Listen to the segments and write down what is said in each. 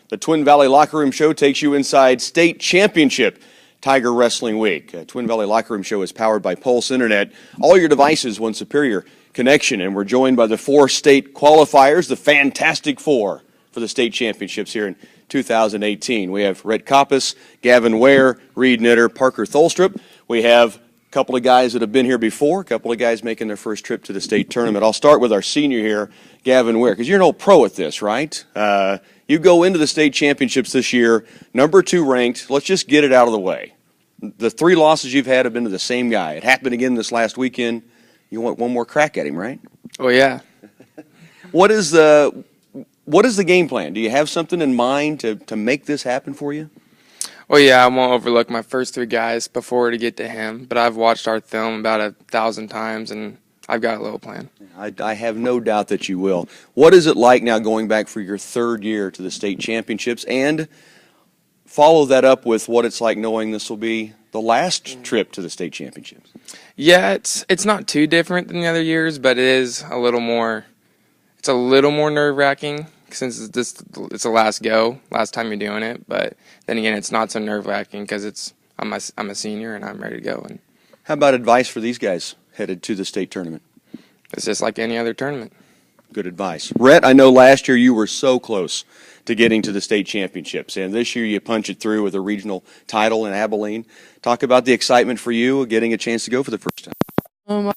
The Twin Valley Locker Room Show takes you inside state championship Tiger Wrestling Week. Twin Valley Locker Room Show is powered by Pulse Internet. All your devices, one superior connection. And we're joined by the 4 state qualifiers, the Fantastic Four for the state championships here in 2018. We have Rhett Coppice, Gavin Ware, Reed Knitter, Parker Tholstrup. We have a couple of guys that have been here before, a couple of guys making their first trip to the state tournament. I'll start with our senior here, Gavin Ware, because you're an old pro at this, right? You go into the state championships this year, number 2 ranked. Let's just get it out of the way. The 3 losses you've had have been to the same guy. It happened again this last weekend. You want one more crack at him, right? Oh, yeah. What is the game plan? Do you have something in mind to make this happen for you? Well, yeah, I won't overlook my first 3 guys before to get to him, but I've watched our film about 1,000 times, and I've got a little plan. I have no doubt that you will. What is it like now going back for your 3rd year to the state championships, and follow that up with what it's like knowing this will be the last trip to the state championships? Yeah, it's not too different than the other years, but it is a little more. It's a little more nerve-wracking since it's the last time you're doing it. But then again, it's not so nerve-wracking because I'm a senior and I'm ready to go. And how about advice for these guys headed to the state tournament? it's just like any other tournament. Good advice. Rhett, I know last year you were so close to getting to the state championships, and this year you punch it through with a regional title in Abilene. Talk about the excitement for you getting a chance to go for the first time. I'm really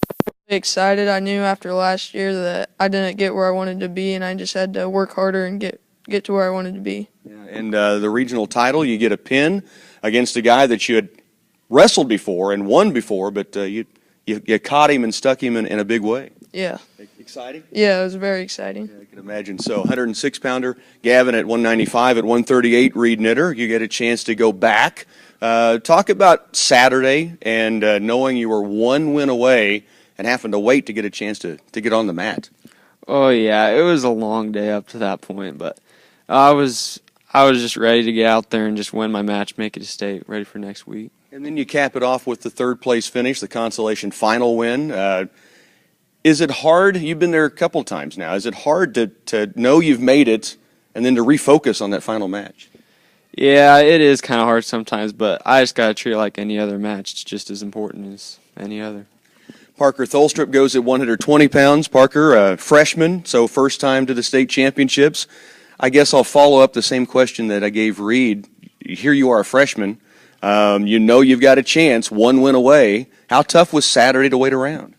excited. I knew after last year that I didn't get where I wanted to be, and I just had to work harder and get to where I wanted to be. Yeah, and the regional title, you get a pin against a guy that you had wrestled before and won before, but you caught him and stuck him in a big way. Yeah. Exciting? Yeah, it was very exciting. Yeah, I can imagine. So 106-pounder, Gavin at 195, at 138, Reed Knitter. You get a chance to go back. Talk about Saturday and knowing you were 1 win away and having to wait to get a chance to get on the mat. Oh yeah, it was a long day up to that point, but I was just ready to get out there and just win my match, make it to state, ready for next week. And then you cap it off with the 3rd place finish, the consolation final win. Is it hard? You've been there a couple of times now. Is it hard to know you've made it and then to refocus on that final match? Yeah, it is kind of hard sometimes, but I just got to treat it like any other match. It's just as important as any other. Parker Tholstrup goes at 120 pounds. Parker, a freshman, so first time to the state championships. I guess I'll follow up the same question that I gave Reed. Here you are, a freshman. You know you've got a chance, 1 win away. How tough was Saturday to wait around?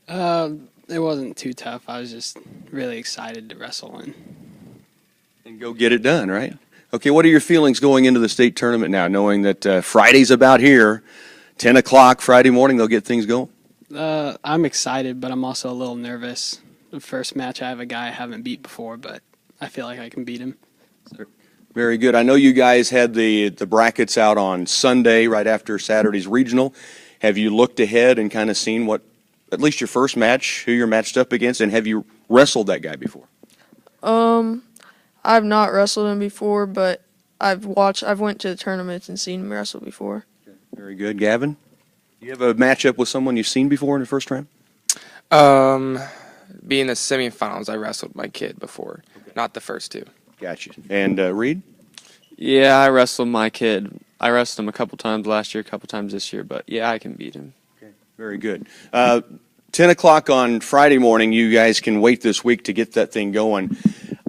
It wasn't too tough. I was just really excited to wrestle and go get it done, right? Okay, what are your feelings going into the state tournament now, knowing that Friday's about here, 10 o'clock Friday morning, they'll get things going? I'm excited, but I'm also a little nervous. The first match, I have a guy I haven't beat before, but I feel like I can beat him. So. Very good. I know you guys had the brackets out on Sunday right after Saturday's regional. Have you looked ahead and kind of seen what, at least your first match, who you're matched up against, and have you wrestled that guy before? I've not wrestled him before, but I've went to the tournaments and seen him wrestle before. Okay. Very good. Gavin, do you have a matchup with someone you've seen before in the first round? Being the semifinals, I wrestled my kid before, not the first 2. Gotcha. And Reed? Yeah, I wrestled my kid. I wrestled him a couple times last year, a couple times this year, but yeah, I can beat him. Okay. Very good. 10 o'clock on Friday morning, you guys can wait this week to get that thing going.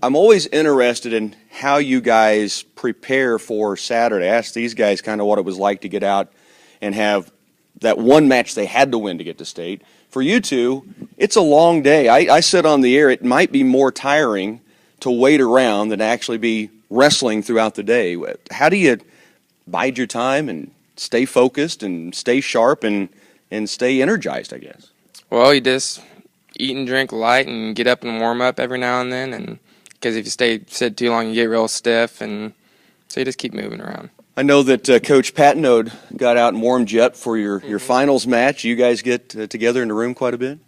I'm always interested in how you guys prepare for Saturday. I asked these guys kind of what it was like to get out and have that one match they had to win to get to state. For you two, it's a long day. I said on the air it might be more tiring to wait around than to actually be wrestling throughout the day. How do you bide your time and stay focused and stay sharp and stay energized, I guess? Well, you just eat and drink light and get up and warm up every now and then, and because if you sit too long, you get real stiff, and so you just keep moving around. I know that Coach Patnode got out and warmed you up for your finals match. You guys get together in the room quite a bit?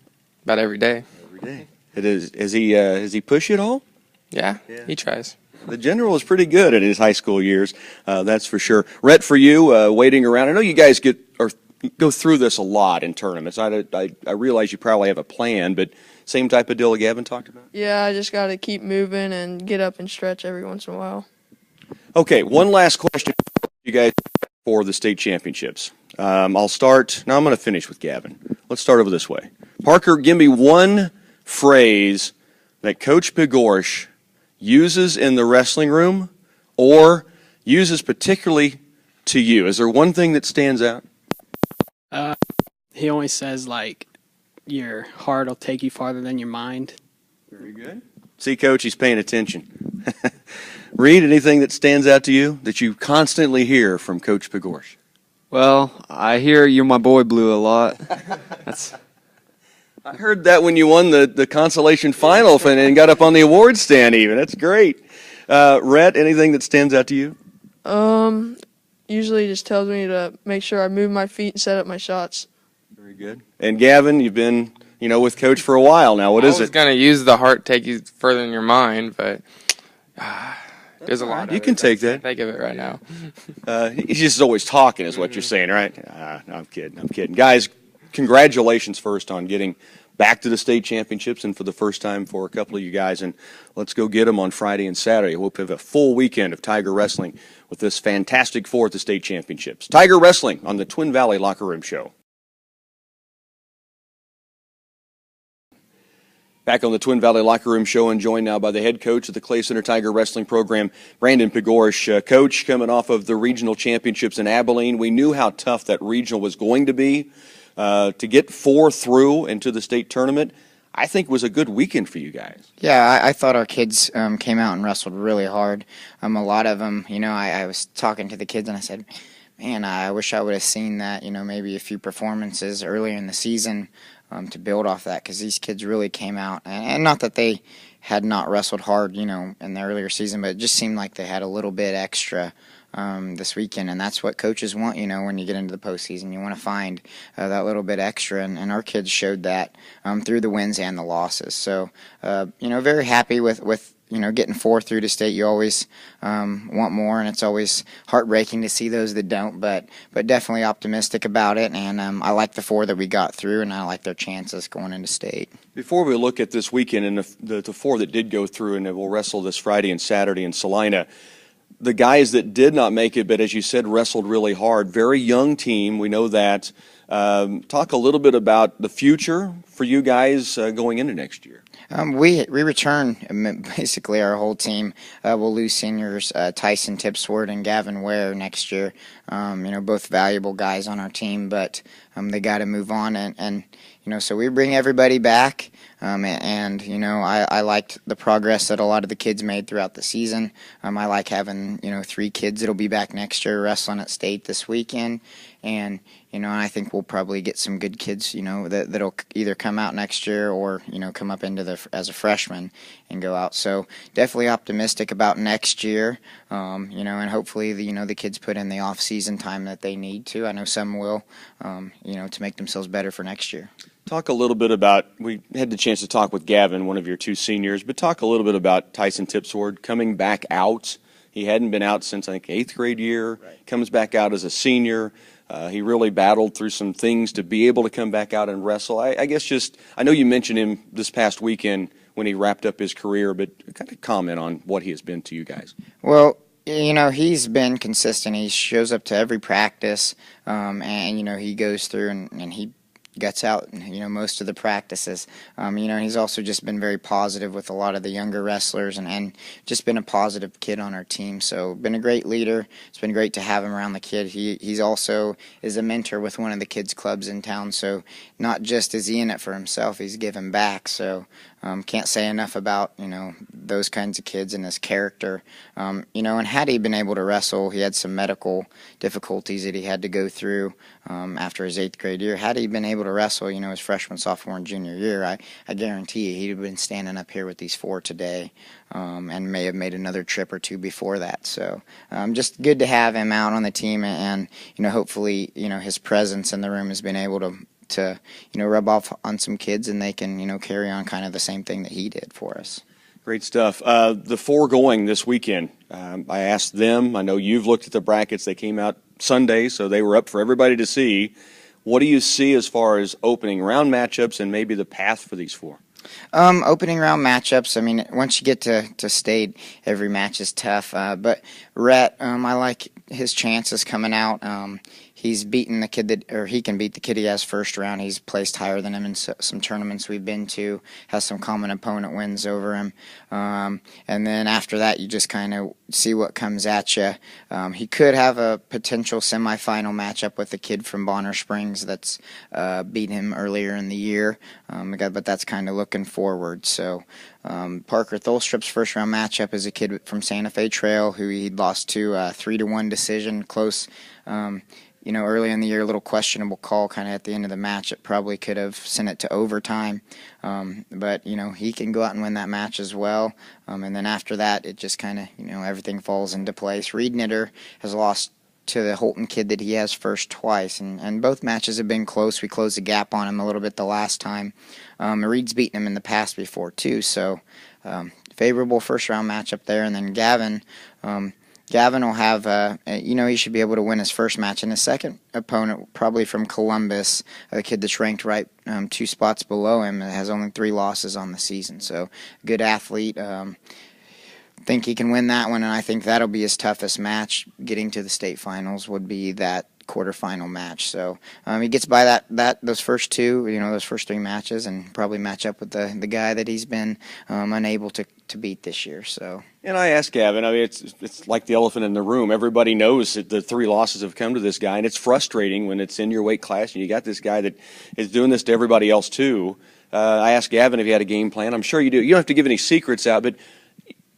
About every day. Every day. Has he pushed you at all? Yeah, he tries. The general was pretty good in his high school years, that's for sure. Rhett, for you, waiting around, I know you guys go through this a lot in tournaments. I realize you probably have a plan, but same type of deal that Gavin talked about? Yeah, I just got to keep moving and get up and stretch every once in a while. Okay, one last question you guys for the state championships. I'll start. Now I'm going to finish with Gavin. Let's start over this way. Parker, give me one phrase that Coach Pigorsh uses in the wrestling room or uses particularly to you. Is there one thing that stands out? He always says, like, your heart will take you farther than your mind. Very good. See, Coach, he's paying attention. Reed, anything that stands out to you that you constantly hear from Coach Pigorsh? Well, I hear you're my boy Blue a lot. That's I heard that when you won the consolation final and got up on the award stand even. That's great. Rhett, anything that stands out to you? Usually just tells me to make sure I move my feet and set up my shots. Very good. And Gavin, you've been, with Coach for a while now. What is I was it? going to use the heart take you further than your mind, but there's a lot. You can take that. Think of it right now. He's just always talking is what you're saying, right? No, I'm kidding. Guys, congratulations first on getting back to the state championships and for the first time for a couple of you guys. And let's go get them on Friday and Saturday. We'll have a full weekend of Tiger Wrestling with this fantastic four at the state championships. Tiger Wrestling on the Twin Valley Locker Room Show. Back on the Twin Valley Locker Room Show and joined now by the head coach of the Clay Center Tiger Wrestling Program, Brandon Pigorsh. Coach, coming off of the regional championships in Abilene, we knew how tough that regional was going to be. To get 4 through into the state tournament, I think was a good weekend for you guys. Yeah, I thought our kids came out and wrestled really hard. A lot of them, I was talking to the kids and I said, man, I wish I would have seen that, maybe a few performances earlier in the season to build off that, because these kids really came out. And not that they had not wrestled hard, in the earlier season, but it just seemed like they had a little bit extra this weekend, and that's what coaches want, when you get into the postseason. You want to find that little bit extra, and our kids showed that through the wins and the losses. So, very happy with getting 4 through to state. You always want more, and it's always heartbreaking to see those that don't, but definitely optimistic about it, and I like the 4 that we got through, and I like their chances going into state. Before we look at this weekend and the 4 that did go through and will wrestle this Friday and Saturday in Salina, the guys that did not make it, but as you said, wrestled really hard. Very young team, we know that. Talk a little bit about the future for you guys going into next year. We return basically our whole team. We'll lose seniors Tyson Tipsword and Gavin Ware next year. Both valuable guys on our team, but they got to move on, and so we bring everybody back. I liked the progress that a lot of the kids made throughout the season. I like having 3 kids that'll be back next year wrestling at state this weekend, and I think we'll probably get some good kids that'll either come out next year or come up into as a freshman and go out. So definitely optimistic about next year, and hopefully the kids put in the off-season time that they need to. I know some will, to make themselves better for next year. Talk a little bit about, we had the chance to talk with Gavin, one of your 2 seniors, but talk a little bit about Tyson Tipsword coming back out. He hadn't been out since, I think, 8th grade year, comes back out as a senior. He really battled through some things to be able to come back out and wrestle. I guess I know you mentioned him this past weekend when he wrapped up his career, but kind of comment on what he has been to you guys. Well, he's been consistent. He shows up to every practice, and he goes through and he gets out, most of the practices. He's also just been very positive with a lot of the younger wrestlers and just been a positive kid on our team. So been a great leader. It's been great to have him around the kid. He's also is a mentor with one of the kids' clubs in town. So not just is he in it for himself, he's giving back. So can't say enough about, those kinds of kids and his character. And had he been able to wrestle, he had some medical difficulties that he had to go through after his 8th grade year. Had he been able to wrestle, his freshman, sophomore, and junior year, I guarantee you he'd have been standing up here with these 4 today and may have made another trip or 2 before that. So just good to have him out on the team, and hopefully, his presence in the room has been able to rub off on some kids, and they can carry on kind of the same thing that he did for us. Great stuff. The 4 going this weekend, I asked them, I know you've looked at the brackets, they came out Sunday, so they were up for everybody to see. What do you see as far as opening round matchups and maybe the path for these four? Opening round matchups, I mean, once you get to state, every match is tough. But Rhett, I like his chances coming out. He's beaten the kid he can beat the kid he has first round. He's placed higher than him in some tournaments we've been to, has some common opponent wins over him. And then after that, you just kind of see what comes at you. He could have a potential semifinal matchup with a kid from Bonner Springs that's beat him earlier in the year, but that's kind of looking forward. So Parker Tholstrup's first round matchup is a kid from Santa Fe Trail who he lost to 3-1 decision, close. Early in the year, a little questionable call kind of at the end of the match. It probably could have sent it to overtime. But he can go out and win that match as well. And then after that, it just kind of, everything falls into place. Reed Knitter has lost to the Holton kid that he has first twice. And both matches have been close. We closed the gap on him a little bit the last time. Reed's beaten him in the past before, too. So favorable first-round matchup there. And then Gavin will have, he should be able to win his first match. And his second opponent, probably from Columbus, a kid that's ranked right 2 spots below him, and has only 3 losses on the season. So, good athlete. Think he can win that one, and I think that'll be his toughest match. Getting to the state finals would be that quarterfinal match. So he gets by those first 2, those first 3 matches, and probably match up with the guy that he's been unable to beat this year. So. And I asked Gavin, I mean, it's like the elephant in the room. Everybody knows that the 3 losses have come to this guy, and it's frustrating when it's in your weight class and you got this guy that is doing this to everybody else too. I asked Gavin if he had a game plan. I'm sure you do. You don't have to give any secrets out, but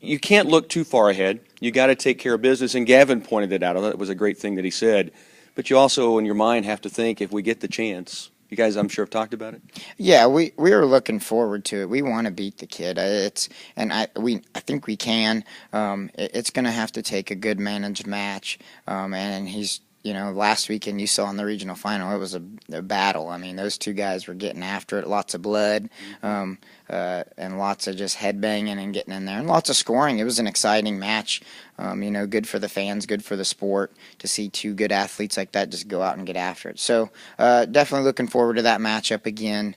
you can't look too far ahead. You got to take care of business, and Gavin pointed it out. I thought it was a great thing that he said. But you also, in your mind, have to think, if we get the chance. You guys, I'm sure, have talked about it. Yeah, we are looking forward to it. We want to beat the kid. I think we can. It's going to have to take a good managed match, and he's. Last weekend you saw in the regional final, it was a battle. I mean, those 2 guys were getting after it, lots of blood, and lots of just headbanging and getting in there, and lots of scoring. It was an exciting match. Good for the fans, good for the sport to see 2 good athletes like that just go out and get after it. So definitely looking forward to that matchup again.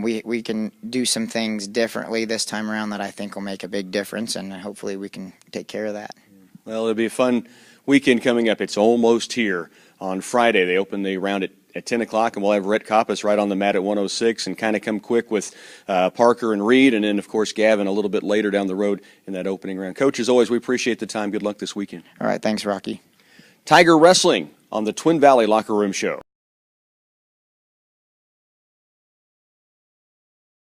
We can do some things differently this time around that I think will make a big difference, and hopefully we can take care of that. Well, it'll be a fun weekend coming up. It's almost here. On Friday, they open the round at 10 o'clock, and we'll have Rhett Koppas right on the mat at 106 and kind of come quick with Parker and Reed, and then, of course, Gavin a little bit later down the road in that opening round. Coach, as always, we appreciate the time. Good luck this weekend. All right, thanks, Rocky. Tiger Wrestling on the Twin Valley Locker Room Show.